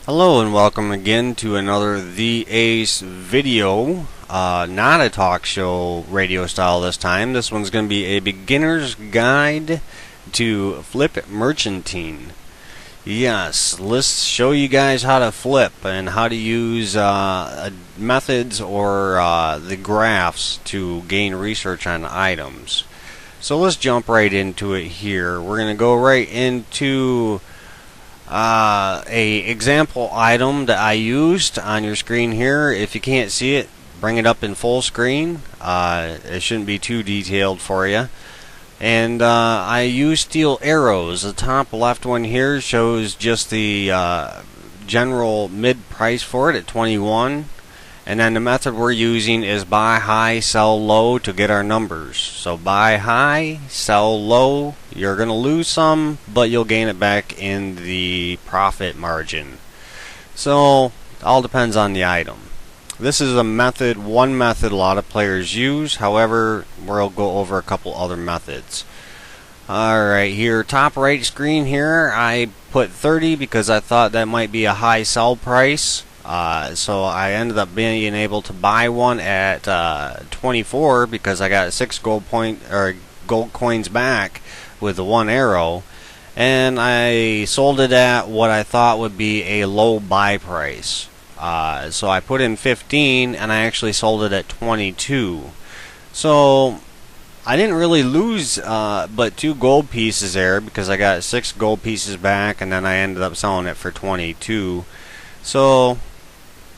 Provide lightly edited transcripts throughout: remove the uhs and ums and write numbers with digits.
Hello and welcome again to another The Ace video. Not a talk show radio style this time. This one's going to be a beginner's guide to flip merchantine. Yes, let's show you guys how to flip and how to use methods or the graphs to gain research on items. So let's jump right into it here. We're going to go right into a example item that I used on your screen here. If you can't see it, bring it up in full screen. It shouldn't be too detailed for you. And I used steel arrows. The top left one here shows just the general mid price for it at 21. And then the method we're using is buy high, sell low to get our numbers. So buy high, sell low. You're going to lose some, but you'll gain it back in the profit margin. So it all depends on the item. This is one method a lot of players use. However, we'll go over a couple other methods. Alright, here, top right screen here, I put 30 because I thought that might be a high sell price. So I ended up being able to buy one at 24 because I got 6 gold coins back with the one arrow, and I sold it at what I thought would be a low buy price. So I put in 15 and I actually sold it at 22. So I didn't really lose but 2 gold pieces there because I got 6 gold pieces back, and then I ended up selling it for 22. So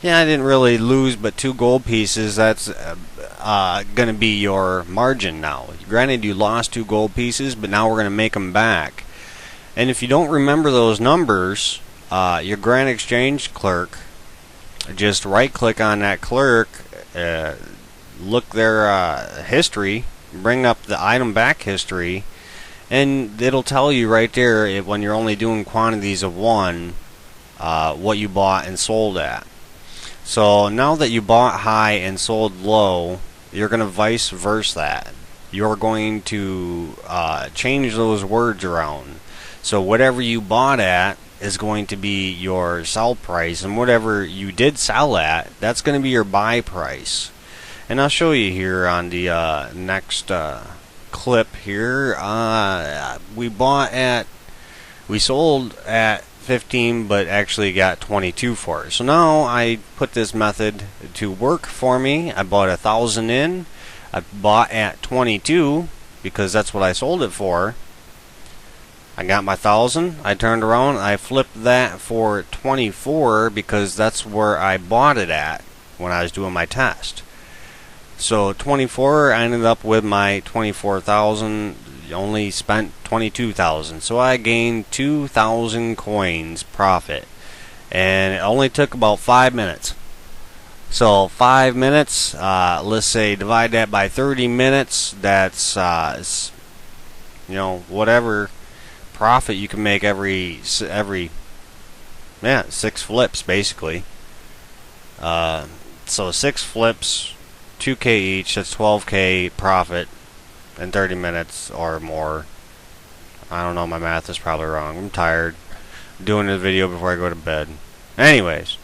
yeah, I didn't really lose but 2 gold pieces. That's going to be your margin now. Granted, you lost 2 gold pieces, but now we're going to make them back. And if you don't remember those numbers, your Grand Exchange clerk, just right click on that clerk, look their history, bring up the item back history, and it'll tell you right there when you're only doing quantities of 1 what you bought and sold at. So now that you bought high and sold low, you're going to vice versa that. You're going to change those words around. So whatever you bought at is going to be your sell price, and whatever you did sell at, that's going to be your buy price. And I'll show you here on the next clip here. We sold at 15 but actually got 22 for it. So now I put this method to work for me. I bought 1,000 in. I bought at 22 because that's what I sold it for. I got my 1,000. I turned around, I flipped that for 24 because that's where I bought it at when I was doing my test. So 24, I ended up with my 24,000. Only spent 22,000, so I gained 2,000 coins profit, and it only took about 5 minutes. So 5 minutes, let's say divide that by 30 minutes, that's whatever profit you can make every 6 flips basically. So 6 flips, 2k each, that's 12k profit in 30 minutes or more. I don't know, my math is probably wrong. I'm tired doing this video before I go to bed. Anyways,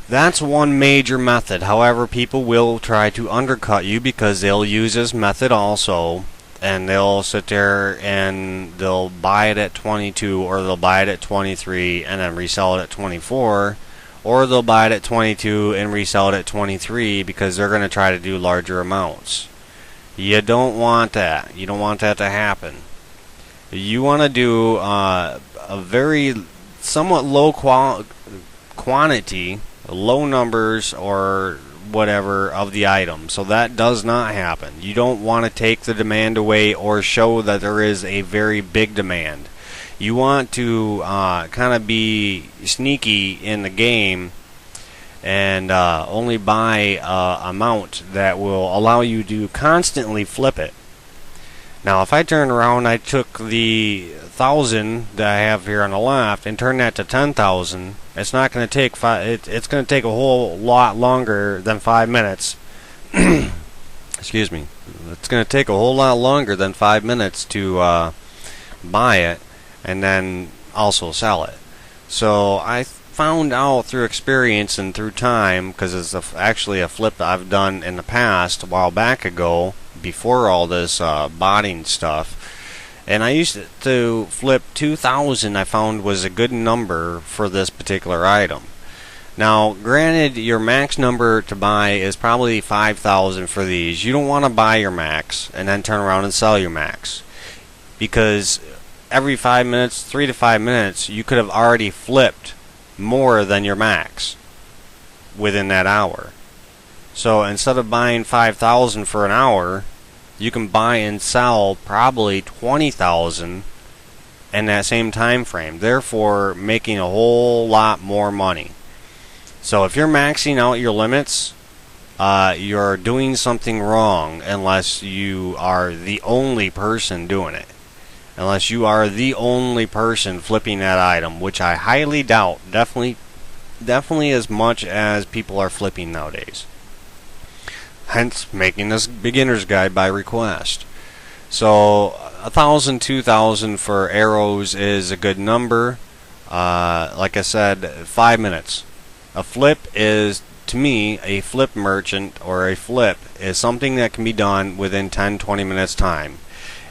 that's one major method. However, people will try to undercut you because they'll use this method also, and they'll sit there and they'll buy it at 22, or they'll buy it at 23 and then resell it at 24, or they'll buy it at 22 and resell it at 23 because they're going to try to do larger amounts. You don't want that. You don't want that to happen. You want to do a very somewhat low quantity, low numbers or whatever of the item. So that does not happen. You don't want to take the demand away or show that there is a very big demand. You want to kind of be sneaky in the game and only buy amount that will allow you to constantly flip it. Now if I turn around, I took the 1,000 that I have here on the left and turned that to 10,000, it's not going to take it's going to take a whole lot longer than 5 minutes. Excuse me. It's going to take a whole lot longer than 5 minutes to buy it and then also sell it. So found out through experience and through time, because it's actually a flip that I've done in the past a while back ago, before all this botting stuff. And I used to flip 2,000. I found was a good number for this particular item. Now, granted, your max number to buy is probably 5,000 for these. You don't want to buy your max and then turn around and sell your max, because every 5 minutes, 3 to 5 minutes, you could have already flipped more than your max within that hour. So instead of buying 5,000 for an hour, you can buy and sell probably 20,000 in that same time frame, therefore making a whole lot more money. So if you're maxing out your limits, you're doing something wrong unless you are the only person doing it. Unless you are the only person flipping that item, which I highly doubt. Definitely as much as people are flipping nowadays. Hence, making this beginner's guide by request. So, 1,000, 2,000 for arrows is a good number. Like I said, 5 minutes. A flip is, to me, a flip merchant or a flip is something that can be done within 10-20 minutes time.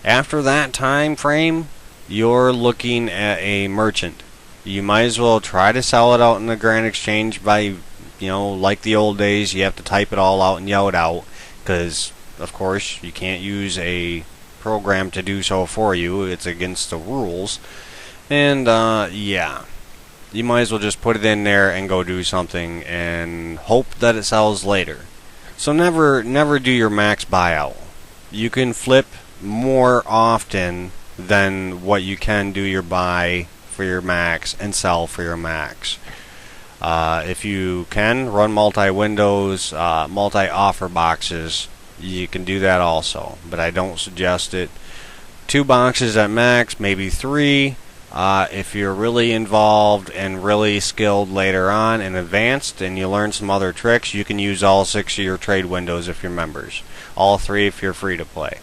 After that time frame, you're looking at a merchant. You might as well try to sell it out in the Grand Exchange by, like the old days, you have to type it all out and yell it out, because, of course, you can't use a program to do so for you. It's against the rules. And, yeah. You might as well just put it in there and go do something and hope that it sells later. So never do your max buyout. You can flip more often than what you can do your buy for your max and sell for your max. If you can run multi-windows, multi-offer boxes, you can do that also, but I don't suggest it. 2 boxes at max, maybe 3. If you're really involved and really skilled later on and advanced and you learn some other tricks, you can use all 6 of your trade windows if you're members. All 3 if you're free to play.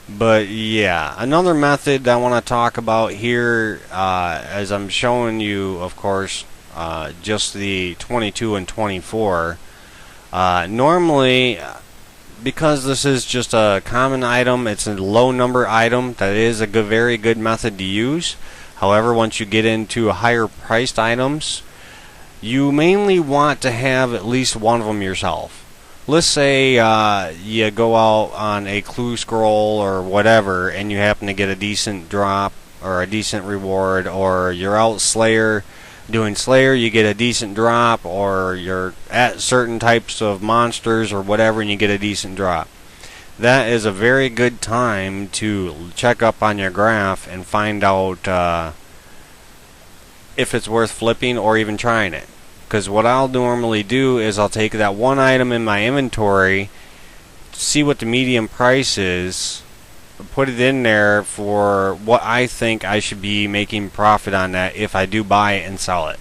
But yeah, another method I want to talk about here, as I'm showing you, of course, just the 22 and 24. Normally, because this is just a common item, it's a low number item, that is a very good method to use. However, once you get into higher priced items, you mainly want to have at least one of them yourself. Let's say you go out on a clue scroll or whatever and you happen to get a decent drop or a decent reward, or you're out doing Slayer, you get a decent drop, or you're at certain types of monsters or whatever and you get a decent drop. That is a very good time to check up on your graph and find out if it's worth flipping or even trying it. Because what I'll normally do is I'll take that one item in my inventory, see what the median price is, put it in there for what I think I should be making profit on that if I do buy it and sell it.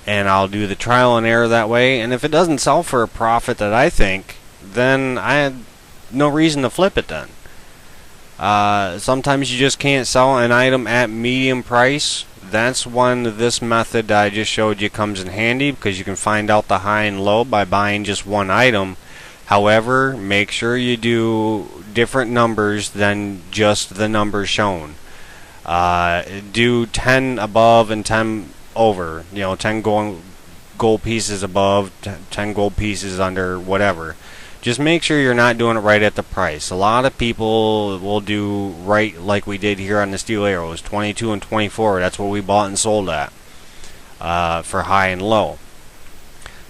And I'll do the trial and error that way, and if it doesn't sell for a profit that I think, then I had no reason to flip it then. Sometimes you just can't sell an item at medium price. That's when this method I just showed you comes in handy, because you can find out the high and low by buying just one item. However, make sure you do different numbers than just the numbers shown. Do 10 above and 10 over. 10 gold pieces above, 10 gold pieces under, whatever. Just make sure you're not doing it right at the price. A lot of people will do right like we did here on the steel arrows, 22 and 24. That's what we bought and sold at for high and low.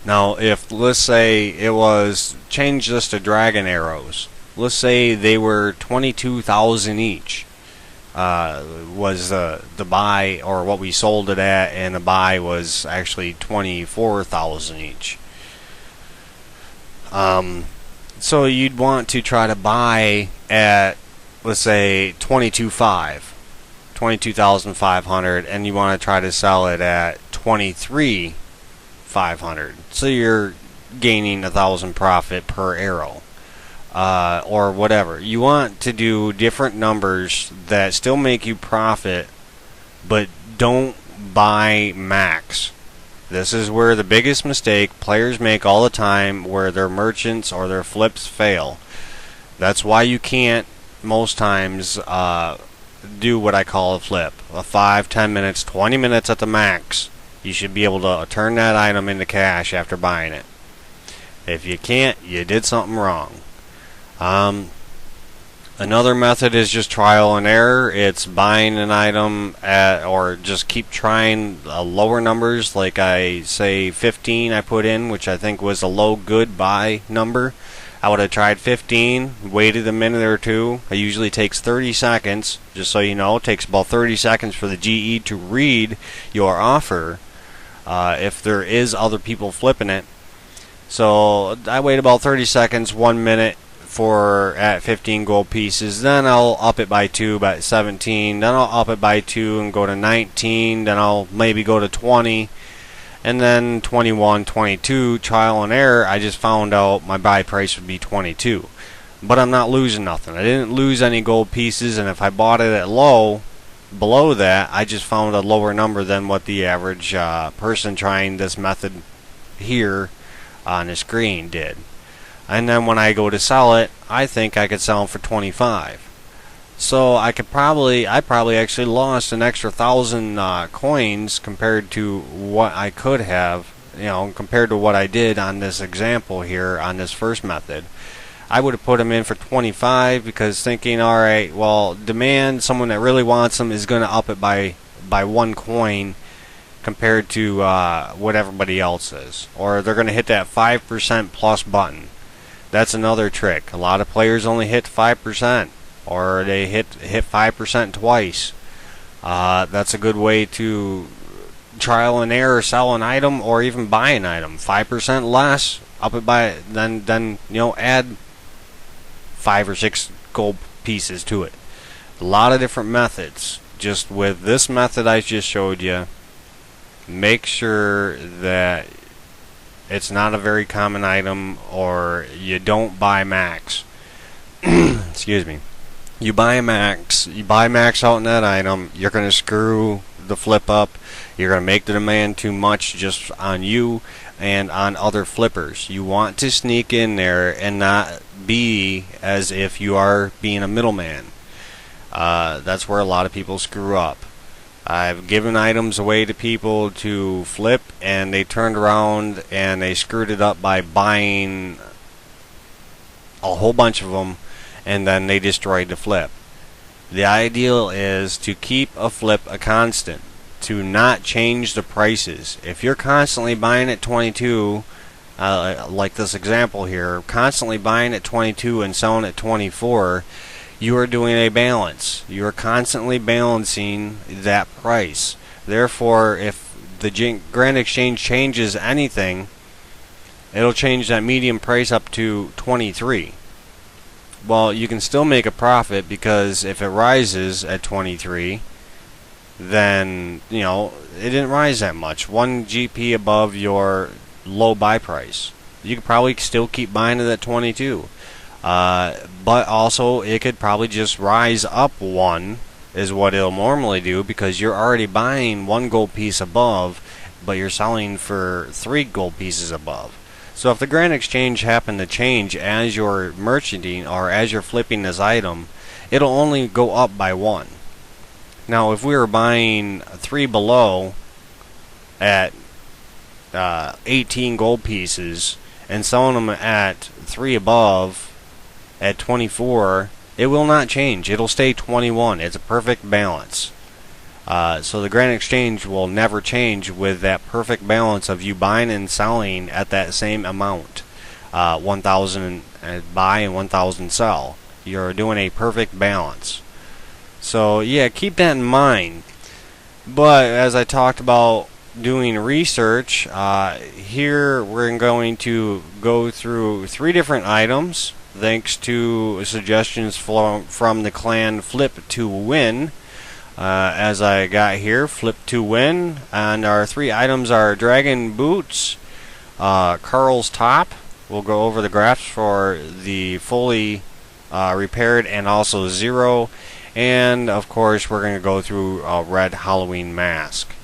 Now, if let's say it was, change this to dragon arrows. Let's say they were 22,000 each. Was the buy, or what we sold it at, and the buy was actually 24,000 each. So you'd want to try to buy at, let's say, 22,500, and you want to try to sell it at 23,500. So you're gaining 1,000 profit per arrow, or whatever. You want to do different numbers that still make you profit, but don't buy max. This is where the biggest mistake players make all the time, where their merchants or their flips fail. That's why you can't most times do what I call a flip. A 5, 10 minutes, 20 minutes at the max. You should be able to turn that item into cash after buying it. If you can't, you did something wrong. Another method is just trial and error. It's buying an item or just keep trying lower numbers, like I say 15 I put in, which I think was a low good buy number. I would have tried 15, waited a minute or two. It usually takes 30 seconds, just so you know. It takes about 30 seconds for the GE to read your offer if there is other people flipping it. So I wait about 30 seconds, 1 minute at 15 gold pieces. Then I'll up it by 2 by 17. Then I'll up it by 2 and go to 19. Then I'll maybe go to 20. And then 21, 22, trial and error. I just found out my buy price would be 22. But I'm not losing nothing. I didn't lose any gold pieces, and if I bought it at low, below that, I just found a lower number than what the average person trying this method here on the screen did. And then when I go to sell it, I think I could sell them for 25. So I probably actually lost an extra 1,000 coins compared to what I could have, compared to what I did on this example here on this first method. I would have put them in for 25 because thinking, all right, well, demand, someone that really wants them is going to up it by 1 coin compared to what everybody else is, or they're going to hit that 5% plus button. That's another trick. A lot of players only hit 5%, or they hit 5% twice. That's a good way to trial and error, sell an item, or even buy an item. 5% less, up it by then add 5 or 6 gold pieces to it. A lot of different methods. Just with this method I just showed you, make sure that it's not a very common item, or you don't buy max. Excuse me. You buy max out in that item, you're going to screw the flip up. You're going to make the demand too much just on you and on other flippers. You want to sneak in there and not be as if you are being a middleman. That's where a lot of people screw up. I've given items away to people to flip, and they turned around and they screwed it up by buying a whole bunch of them, and then they destroyed the flip. The ideal is to keep a flip a constant, to not change the prices. If you're constantly buying at 22, like this example here, constantly buying at 22 and selling at 24, you are doing a balance. You are constantly balancing that price. Therefore, if the Grand Exchange changes anything, it'll change that medium price up to 23. Well, you can still make a profit, because if it rises at 23, then it didn't rise that much. 1 GP above your low buy price. You could probably still keep buying it at 22. But also it could probably just rise up 1 is what it'll normally do, because you're already buying 1 gold piece above, but you're selling for 3 gold pieces above. So if the Grand Exchange happened to change as you're merchanting or as you're flipping this item, it'll only go up by 1. Now if we were buying 3 below at 18 gold pieces and selling them at 3 above at 24, it will not change. It'll stay 21. It's a perfect balance. So the Grand Exchange will never change with that perfect balance of you buying and selling at that same amount. 1,000 buy and 1,000 sell. You're doing a perfect balance. So yeah, keep that in mind. But as I talked about doing research, here we're going to go through 3 different items, thanks to suggestions from the clan Flip to Win. As I got here, Flip to Win, and our 3 items are Dragon Boots, Carl's Top. We'll go over the graphs for the fully repaired and also 0, and of course we're going to go through a red Halloween mask.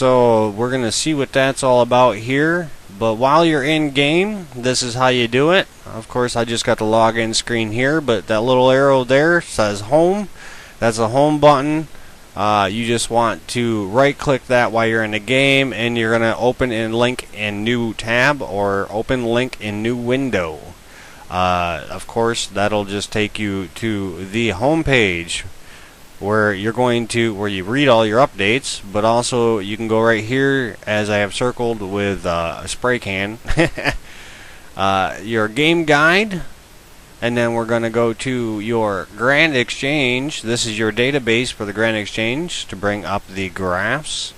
So we're going to see what that's all about here. But while you're in game, this is how you do it. Of course, I just got the login screen here, but that little arrow there says home. That's the home button. You just want to right click that while you're in the game, and you're going to open and link in new tab or open link in new window. Of course, that'll just take you to the home page where you're going to you read all your updates, but also you can go right here, as I have circled with a spray can, your game guide, and then we're going to go to your Grand Exchange. This is your database for the Grand Exchange to bring up the graphs,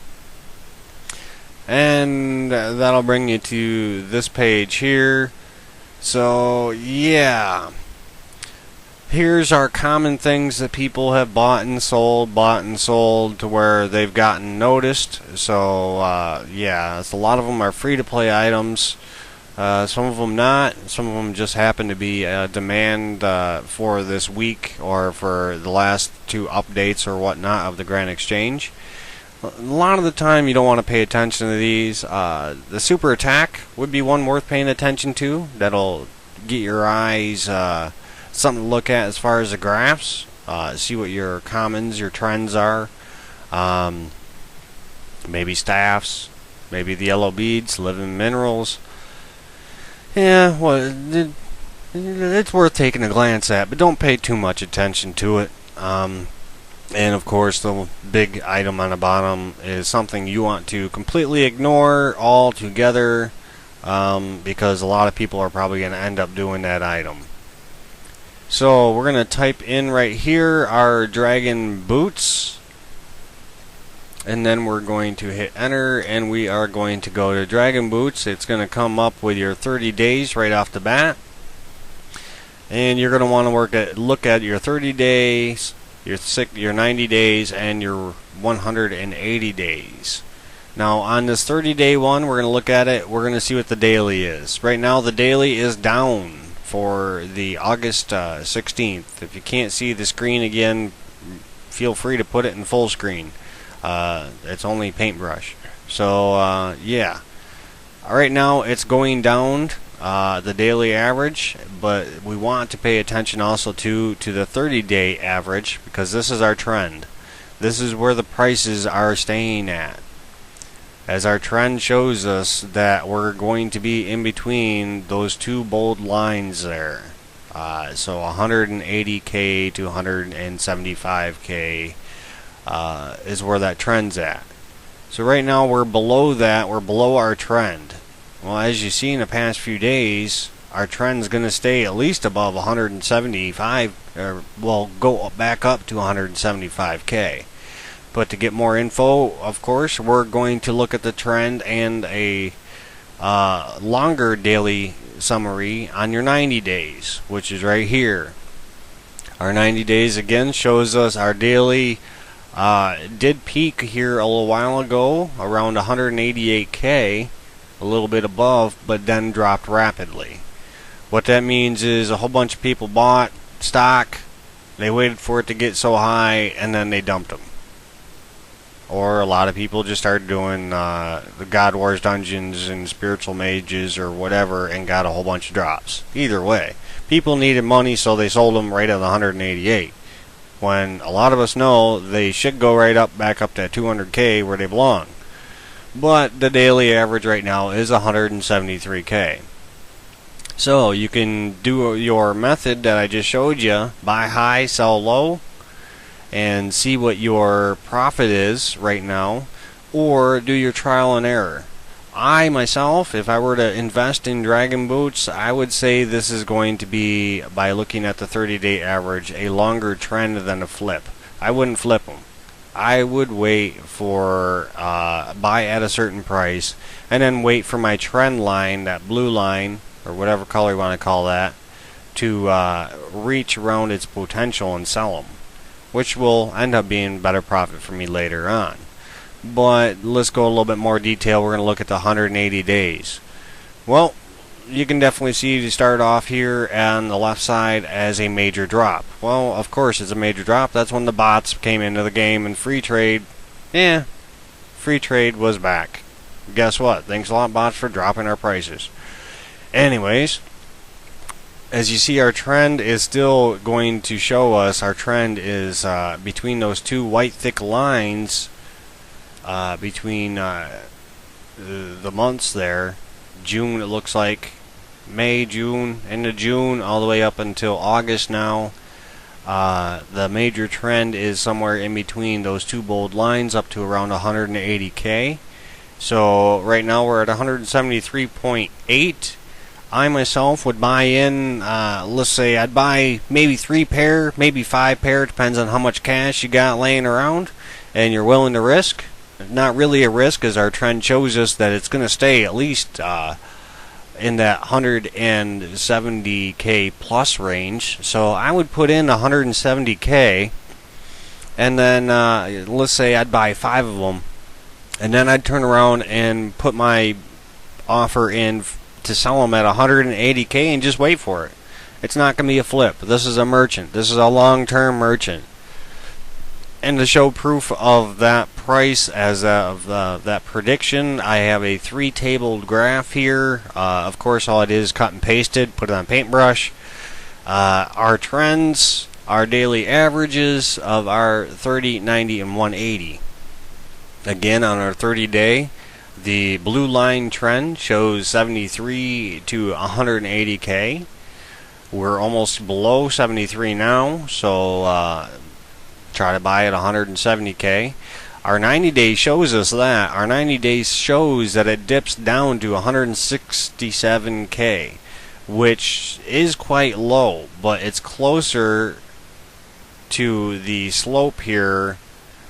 and that'll bring you to this page here. So yeah, here's our common things that people have bought and sold to where they've gotten noticed. So yeah, a lot of them are free to play items, some of them not, some of them just happen to be demand for this week or for the last 2 updates or whatnot of the Grand Exchange. A lot of the time you don't want to pay attention to these. The super attack would be one worth paying attention to. That'll get your eyes something to look at as far as the graphs. See what your commons, your trends are. Maybe staffs, maybe the yellow beads, living minerals. Yeah, well, it's worth taking a glance at, but don't pay too much attention to it. And of course, the big item on the bottom is something you want to completely ignore altogether, because a lot of people are probably going to end up doing that item. So we're going to type in right here our dragon boots, and then we're going to hit enter, and we are going to go to dragon boots. It's going to come up with your 30 days right off the bat, and you're going to want to look at your 30 days, your 90 days, and your 180 days. Now on this 30-day one, we're going to look at it. We're going to see what the daily is. Right now the daily is down for the August 16th. If you can't see the screen again, feel free to put it in full screen. It's only paintbrush. So yeah, right now it's going down, the daily average, but we want to pay attention also to the 30-day average, because this is our trend. This is where the prices are staying at, as our trend shows us that we're going to be in between those 2 bold lines there. So 180k to 175k is where that trend's at. So right now we're below that, we're below our trend. Well, as you see in the past few days, our trend's going to stay at least above 175, or well, go back up to 175k. But to get more info, of course, we're going to look at the trend and a longer daily summary on your 90 days, which is right here. Our 90 days again shows us our daily did peak here a little while ago around 188k, a little bit above, but then dropped rapidly. What that means is a whole bunch of people bought stock, they waited for it to get so high, and then they dumped them. Or a lot of people just started doing the God Wars dungeons and spiritual mages or whatever and got a whole bunch of drops. Either way, people needed money, so they sold them right at 188. When a lot of us know they should go right up, back up to 200k where they belong. But the daily average right now is 173k. So you can do your method that I just showed you, buy high, sell low, and see what your profit is right now, or do your trial and error. I myself, if I were to invest in dragon boots, I would say this is going to be, by looking at the 30-day average, a longer trend than a flip. I wouldn't flip them. I would wait for buy at a certain price, and then wait for my trend line, that blue line, or whatever color you want to call that, to reach around its potential and sell them, which will end up being better profit for me later on. But let's go a little bit more detail. We're going to look at the 180 days. Well, you can definitely see to start off here on the left side as a major drop. Well, of course it's a major drop. That's when the bots came into the game, and free trade, free trade was back. Guess what? Thanks a lot, bots, for dropping our prices. Anyways, as you see, our trend is still going to show us. Our trend is between those two white thick lines, between the months there. June, it looks like. May, June, end of June, all the way up until August now. The major trend is somewhere in between those two bold lines, up to around 180K. So right now we're at 173.8. I myself would buy in, let's say I'd buy maybe 3 pair, maybe 5 pair, depends on how much cash you got laying around and you're willing to risk. Not really a risk, as our trend shows us that it's going to stay at least in that 170K plus range. So I would put in 170K, and then let's say I'd buy 5 of them, and then I'd turn around and put my offer in to sell them at 180K and just wait for it. It's not going to be a flip. This is a merchant. This is a long-term merchant. And to show proof of that price as of that prediction, I have a 3-tabled graph here. Of course, all it is cut and pasted, put it on paintbrush. Our trends, our daily averages of our 30, 90, and 180. Again, on our 30-day, the blue line trend shows 73 to 180K. We're almost below 73 now, so try to buy at 170K. Our 90 days shows us that. Our 90 days shows that it dips down to 167K, which is quite low, but it's closer to the slope here.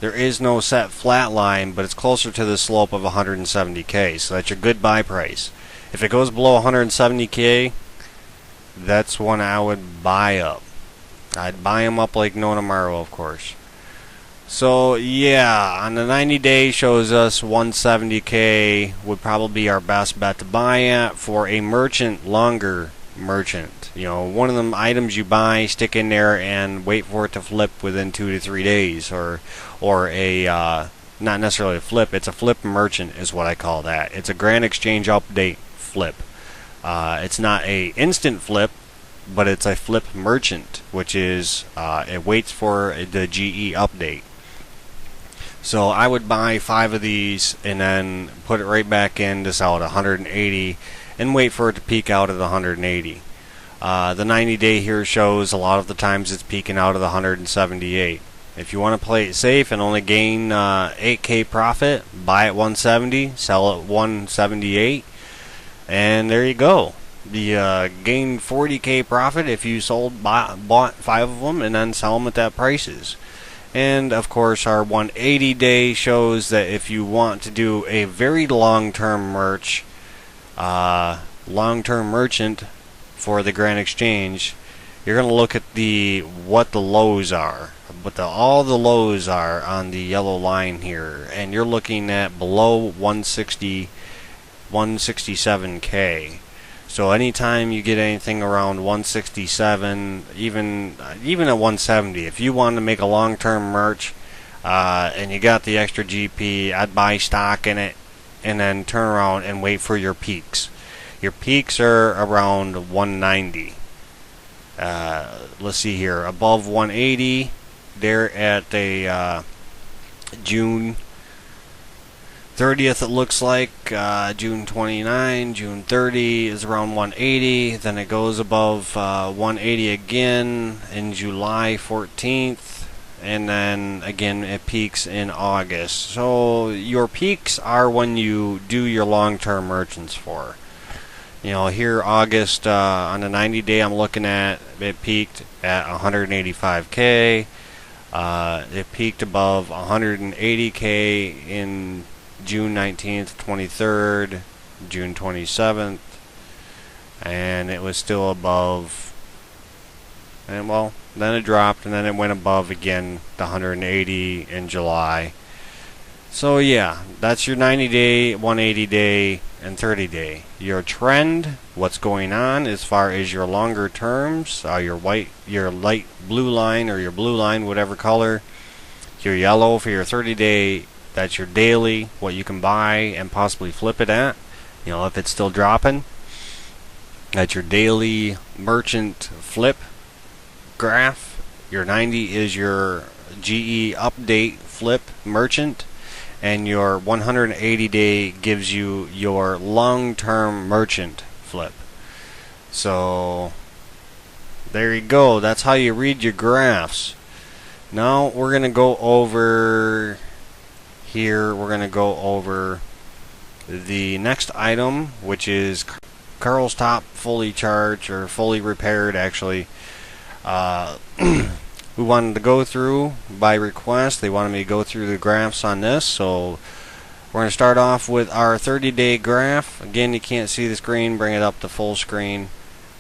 There is no set flat line, but it's closer to the slope of 170K, so that's your good buy price. If it goes below 170K, that's when I would buy up. I'd buy them up like no tomorrow, of course. So yeah, on the 90 day shows us 170K would probably be our best bet to buy at for a merchant, longer merchant. You know, one of them items you buy, stick in there and wait for it to flip within 2 to 3 days, or a not necessarily a flip. It's a flip merchant is what I call that. It's a Grand Exchange update flip. It's not a instant flip, but it's a flip merchant, which is it waits for the GE update. So I would buy 5 of these and then put it right back in to sell at 180 and wait for it to peak out at 180. The 90 day here shows a lot of the times it's peaking out at 178. If you want to play it safe and only gain 8K profit, buy at 170, sell at 178, and there you go. You gain 40K profit if you bought 5 of them and then sell them at that prices. And of course, our 180 day shows that if you want to do a very long-term merchant for the Grand Exchange, you're going to look at what the lows are, what all the lows are on the yellow line here, and you're looking at below 167K. So anytime you get anything around 167, even at 170, if you want to make a long-term merch and you got the extra GP, I'd buy stock in it and then turn around and wait for your peaks. Your peaks are around 190. Let's see here, above 180, they're at a June 30th, it looks like. June 29, June 30 is around 180. Then it goes above 180 again in July 14th. And then again it peaks in August. So your peaks are when you do your long-term merchants for. You know, here August on the 90 day I'm looking at, it peaked at 185K. It peaked above 180K in June 19th, 23rd, June 27th, and it was still above, and well, then it dropped, and then it went above again, the 180 in July. So yeah, that's your 90 day, 180 day, and 30 day. Your trend, what's going on as far as your longer terms, your light blue line, or your blue line, whatever color, your yellow for your 30 day That's your daily, what you can buy and possibly flip it at. You know, if it's still dropping. That's your daily merchant flip graph. Your 90 is your GE update flip merchant. And your 180 day gives you your long-term merchant flip. So there you go. That's how you read your graphs. Now we're going to go over here. We're going to go over the next item, which is Carl's Top fully charged, or fully repaired actually. We wanted to go through by request. They wanted me to go through the graphs on this, so we're going to start off with our 30-day graph. Again, you can't see the screen. Bring it up to full screen.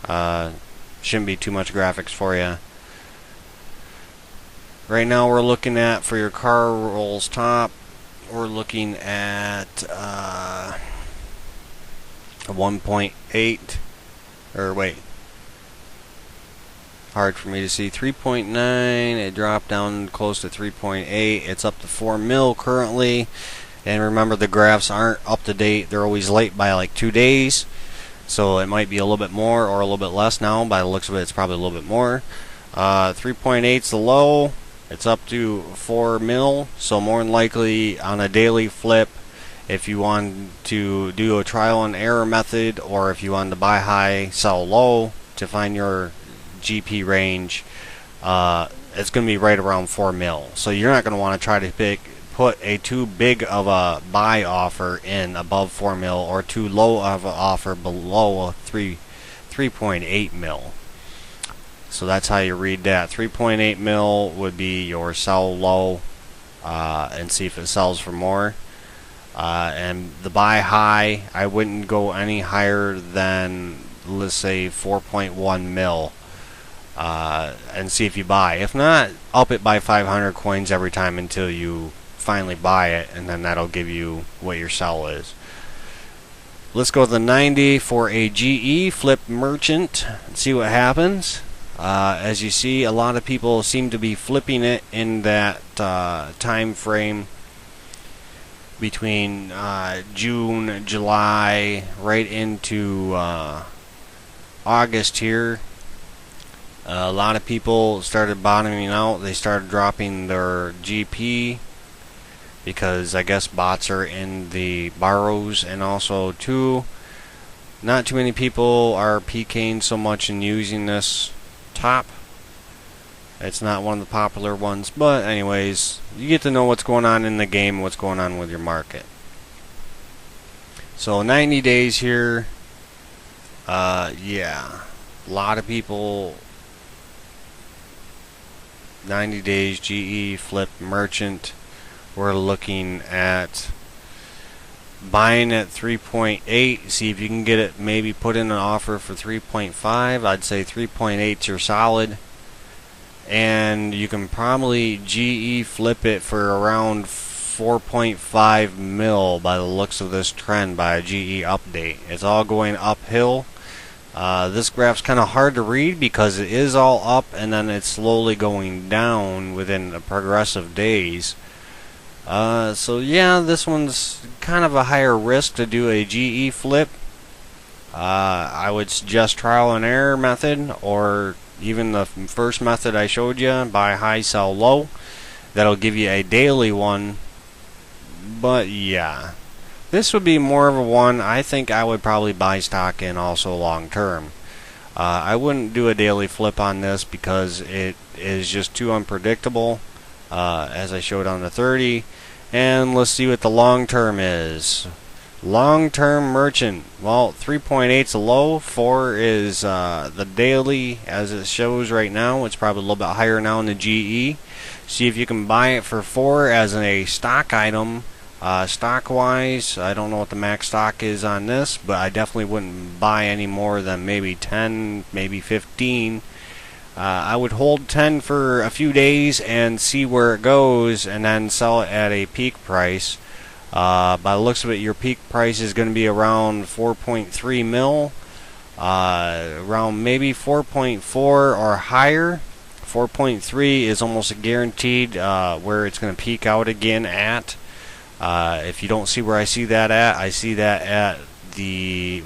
Shouldn't be too much graphics for you. Right now we're looking at, for your Carl's Top, we're looking at 1.8, or wait, hard for me to see, 3.9. It dropped down close to 3.8. It's up to 4 mil currently. And remember, the graphs aren't up to date. They're always late by like 2 days. So it might be a little bit more or a little bit less now. By the looks of it, it's probably a little bit more. 3.8 is the low. It's up to 4 mil. So more than likely on a daily flip, if you want to do a trial and error method, or if you want to buy high, sell low to find your GP range, it's going to be right around 4 mil. So you're not going to want to try to put a too big of a buy offer in above 4 mil, or too low of an offer below 3.8 mil. So that's how you read that. 3.8 mil would be your sell low, and see if it sells for more. And the buy high, I wouldn't go any higher than, let's say, 4.1 mil. And see if you buy. If not, up it by 500 coins every time until you finally buy it, and then that'll give you what your sell is. Let's go to the 90 for a GE flip merchant and see what happens. As you see, a lot of people seem to be flipping it in that time frame between June, July, right into August here. A lot of people started bottoming out. They started dropping their GP because I guess bots are in the borrows, and also too, not too many people are PKing so much and using this top. It's not one of the popular ones, but anyways, you get to know what's going on in the game, what's going on with your market. So 90 days here. Yeah, a lot of people. 90 days GE flip merchant. We're looking at buying at 3.8. See if you can get it, maybe put in an offer for 3.5. I'd say 3.8 is your solid. And you can probably GE flip it for around 4.5 mil by the looks of this trend by a GE update. It's all going uphill. This graph's kind of hard to read because it is all up and then it's slowly going down within the progressive days. So yeah, this one's kind of a higher risk to do a GE flip. I would suggest trial and error method, or even the first method I showed you, buy high, sell low. That'll give you a daily one. But yeah, this would be more of a one I think I would probably buy stock in also long term. I wouldn't do a daily flip on this because it is just too unpredictable, as I showed on the 30. And let's see what the long term is. Long term merchant. Well, 3.8 is a low, 4 is the daily as it shows right now. It's probably a little bit higher now in the GE. See if you can buy it for 4 as a stock item. Stock wise, I don't know what the max stock is on this, but I definitely wouldn't buy any more than maybe 10, maybe 15. I would hold 10 for a few days and see where it goes, and then sell it at a peak price. By the looks of it, your peak price is going to be around 4.3 mil, around maybe 4.4 or higher. 4.3 is almost a guaranteed where it's going to peak out again at. If you don't see where I see that at, I see that at May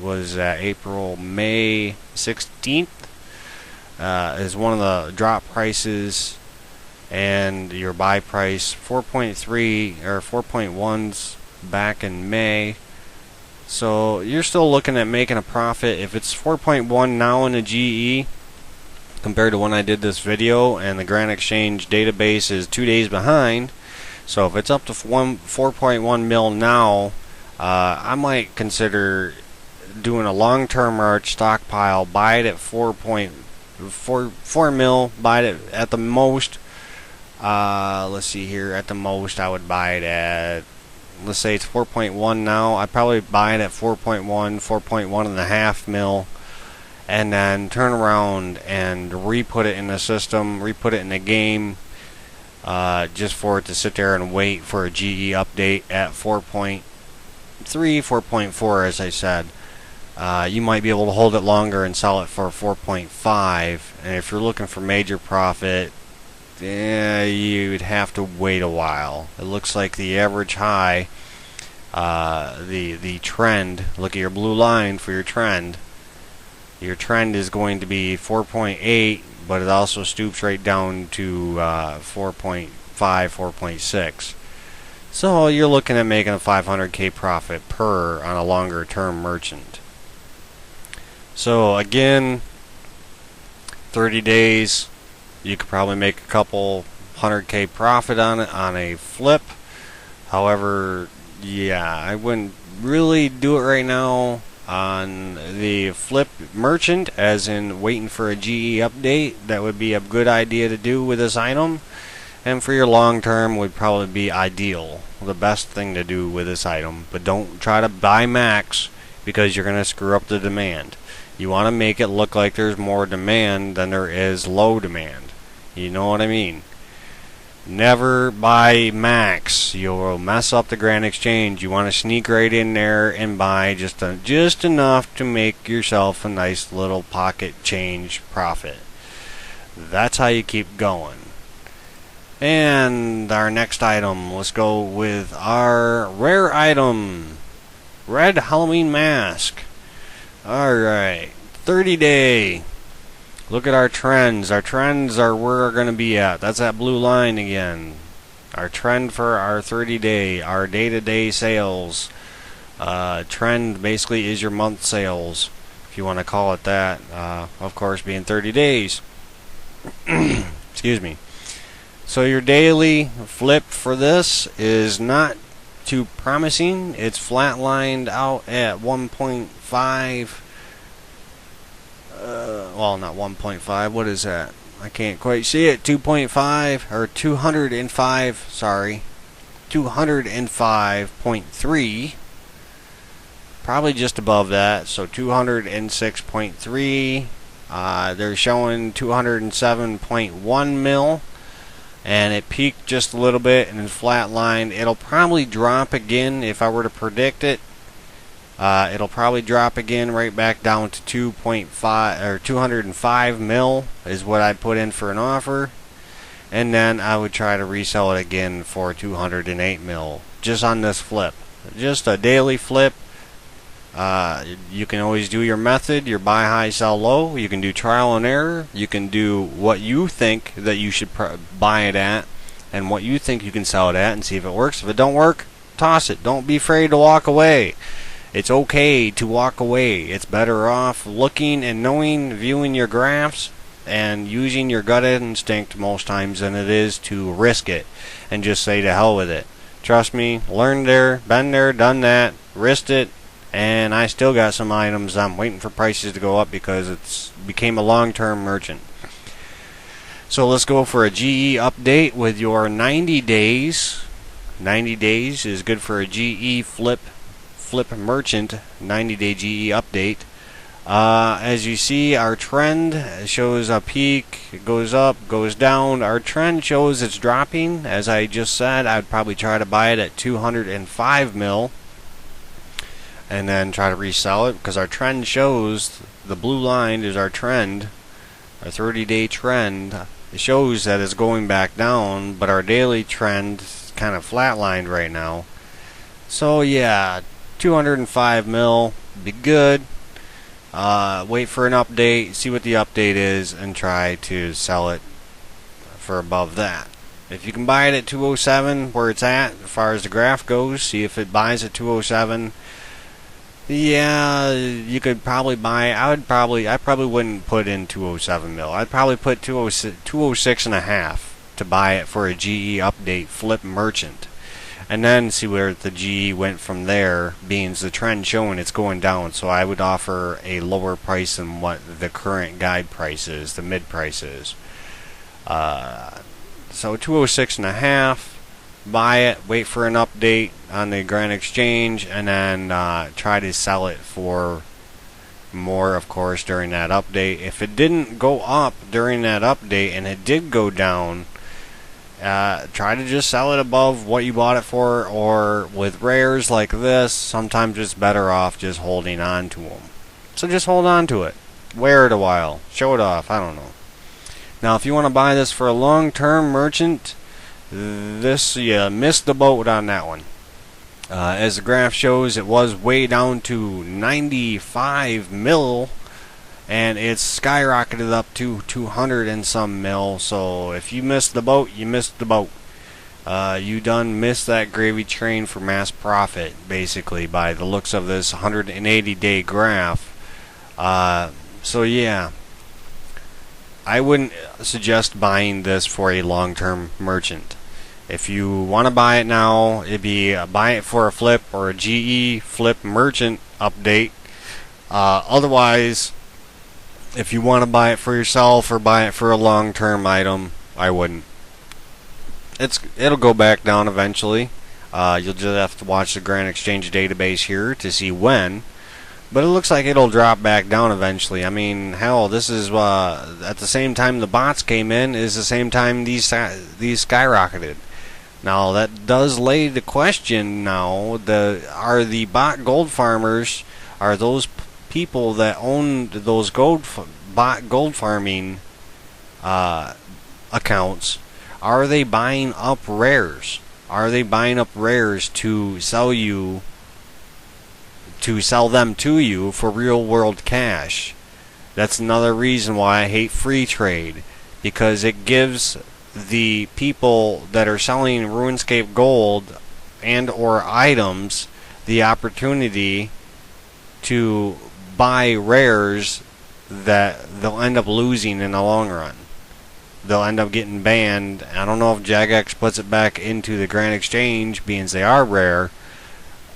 16th is one of the drop prices, and your buy price 4.3 or 4.1s back in May. So you're still looking at making a profit. If it's 4.1 now in the GE compared to when I did this video, and the Grand Exchange database is 2 days behind, so if it's up to 4.1 mil now, I might consider doing a long-term march stockpile, buy it at 4.4 mil, buy it at the most. Let's see here, at the most I would buy it at, let's say it's 4.1 now, I'd probably buy it at 4.1 and a half mil, and then turn around and re-put it in the system, re-put it in the game, just for it to sit there and wait for a GE update at 4.3, 4.4 as I said. You might be able to hold it longer and sell it for 4.5, and if you're looking for major profit, you'd have to wait a while. It looks like the average high, the trend, look at your blue line for your trend. Your trend is going to be 4.8, but it also stoops right down to 4.5, 4.6. So you're looking at making a 500k profit per on a longer term merchant. So again, 30 days, you could probably make a couple 100k profit on it on a flip. However, yeah, I wouldn't really do it right now on the flip merchant, as in waiting for a GE update. That would be a good idea to do with this item, and for your long term would probably be ideal, the best thing to do with this item. But don't try to buy max, because you're going to screw up the demand. You want to make it look like there's more demand than there is low demand. You know what I mean? Never buy max. You'll mess up the Grand Exchange. You want to sneak right in there and buy just enough to make yourself a nice little pocket change profit. That's how you keep going. And our next item, let's go with our rare item, Red Halloween Mask. Alright, 30-day. Look at our trends. Our trends are where we're going to be at. That's that blue line again. Our trend for our 30-day, our day-to-day sales. Trend basically is your month sales, if you want to call it that. Of course, being 30 days. Excuse me. So your daily flip for this is not too promising. It's flatlined out at 1.5. Well, not 1.5. What is that? I can't quite see it. 2.5 or 205. Sorry, 205.3. Probably just above that. So 206.3. They're showing 207.1 mil, and it peaked just a little bit and then flatlined. It'll probably drop again if I were to predict it. It'll probably drop again right back down to 2.5 or 205 mil is what I'd put in for an offer, and then I would try to resell it again for 208 mil just on this flip, just a daily flip. You can always do your method, your buy high, sell low. You can do trial and error. You can do what you think that you should buy it at, and what you think you can sell it at, and see if it works. If it don't work, toss it. Don't be afraid to walk away. It's okay to walk away. It's better off looking and knowing, viewing your graphs, and using your gut instinct most times than it is to risk it and just say to hell with it. Trust me, learned there, been there, done that, risked it, and I still got some items I'm waiting for prices to go up because it's became a long-term merchant. So let's go for a GE update with your 90 days. 90 days is good for a GE flip merchant 90-day GE update. As you see, our trend shows a peak, it goes up, goes down. Our trend shows it's dropping. As I just said, I'd probably try to buy it at 205 mil and then try to resell it, because our trend shows the blue line is our trend, our 30-day trend. It shows that it's going back down, but our daily trend is kind of flatlined right now. So yeah, 205 mil, be good. Wait for an update, see what the update is, and try to sell it for above that. If you can buy it at 207 where it's at, as far as the graph goes, see if it buys at 207. Yeah, you could probably buy. I probably wouldn't put in 207 mil. I'd probably put 206 and a half to buy it for a GE update flip merchant, and then see where the GE went from there. Being the trend showing it's going down, so I would offer a lower price than what the current guide price is, the mid price is. So 206 and a half. Buy it, wait for an update on the Grand Exchange, and then try to sell it for more, of course, during that update. If it didn't go up during that update and it did go down, try to just sell it above what you bought it for. Or with rares like this, sometimes it's better off just holding on to them. So just hold on to it, wear it a while, show it off, I don't know. Now if you want to buy this for a long-term merchant, you missed the boat on that one. As the graph shows, it was way down to 95 mil, and it's skyrocketed up to 200 and some mil. So if you missed the boat, you missed the boat. You done missed that gravy train for mass profit, basically, by the looks of this 180-day graph. So yeah, I wouldn't suggest buying this for a long-term merchant. If you want to buy it now, it'd be buy it for a flip or a GE flip merchant update. Otherwise, if you want to buy it for yourself or buy it for a long-term item, I wouldn't. It'll go back down eventually. You'll just have to watch the Grand Exchange database here to see when. But it looks like it'll drop back down eventually. I mean, hell, this is at the same time the bots came in is the same time these skyrocketed. Now that does lay the question. Now, are the bot gold farmers, are those people that own those bot gold farming accounts, are they buying up rares? Are they buying up rares to sell them to you for real world cash? That's another reason why I hate free trade, because it gives the people that are selling RuneScape gold and or items the opportunity to buy rares that they'll end up losing in the long run. They'll end up getting banned. I don't know if Jagex puts it back into the Grand Exchange, being they are rare,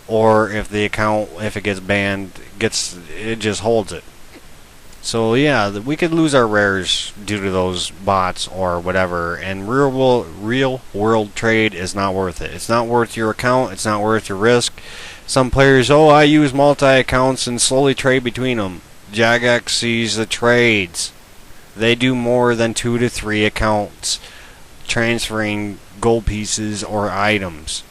or if the account, if it gets banned, it just holds it. So yeah, we could lose our rares due to those bots or whatever, and real world trade is not worth it. It's not worth your account, it's not worth your risk. Some players, I use multi-accounts and slowly trade between them. Jagex sees the trades. They do more than 2 to 3 accounts transferring gold pieces or items.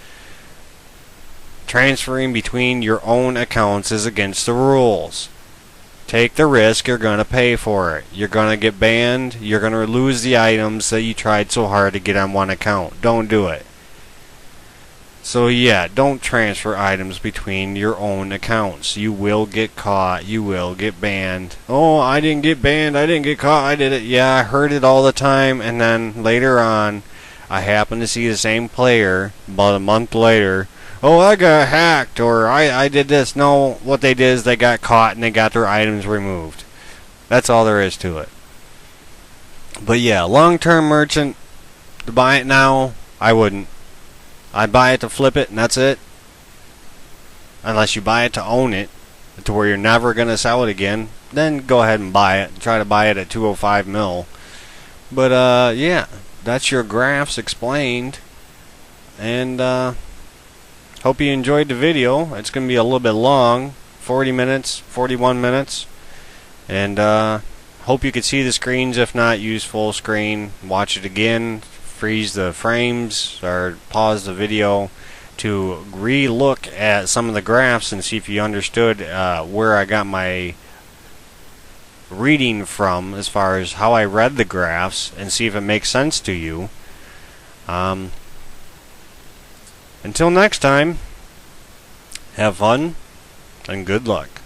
Transferring between your own accounts is against the rules. Take the risk, you're going to pay for it. You're going to get banned, you're going to lose the items that you tried so hard to get on one account. Don't do it. So yeah, don't transfer items between your own accounts. You will get caught, you will get banned. Oh, I didn't get banned, I didn't get caught, I did it. Yeah, I heard it all the time, and then later on, I happened to see the same player about a month later. Oh, I got hacked, or I did this. No, what they did is they got caught and they got their items removed. That's all there is to it. But yeah, long-term merchant, to buy it now, I wouldn't. I'd buy it to flip it, and that's it. Unless you buy it to own it, to where you're never going to sell it again, then go ahead and buy it. Try to buy it at 205 mil. But yeah, that's your graphs explained. And hope you enjoyed the video. It's going to be a little bit long, 40 minutes, 41 minutes. And hope you could see the screens. If not, use full screen. Watch it again. Freeze the frames or pause the video to re-look at some of the graphs and see if you understood where I got my reading from as far as how I read the graphs, and see if it makes sense to you. Until next time. Have fun and good luck.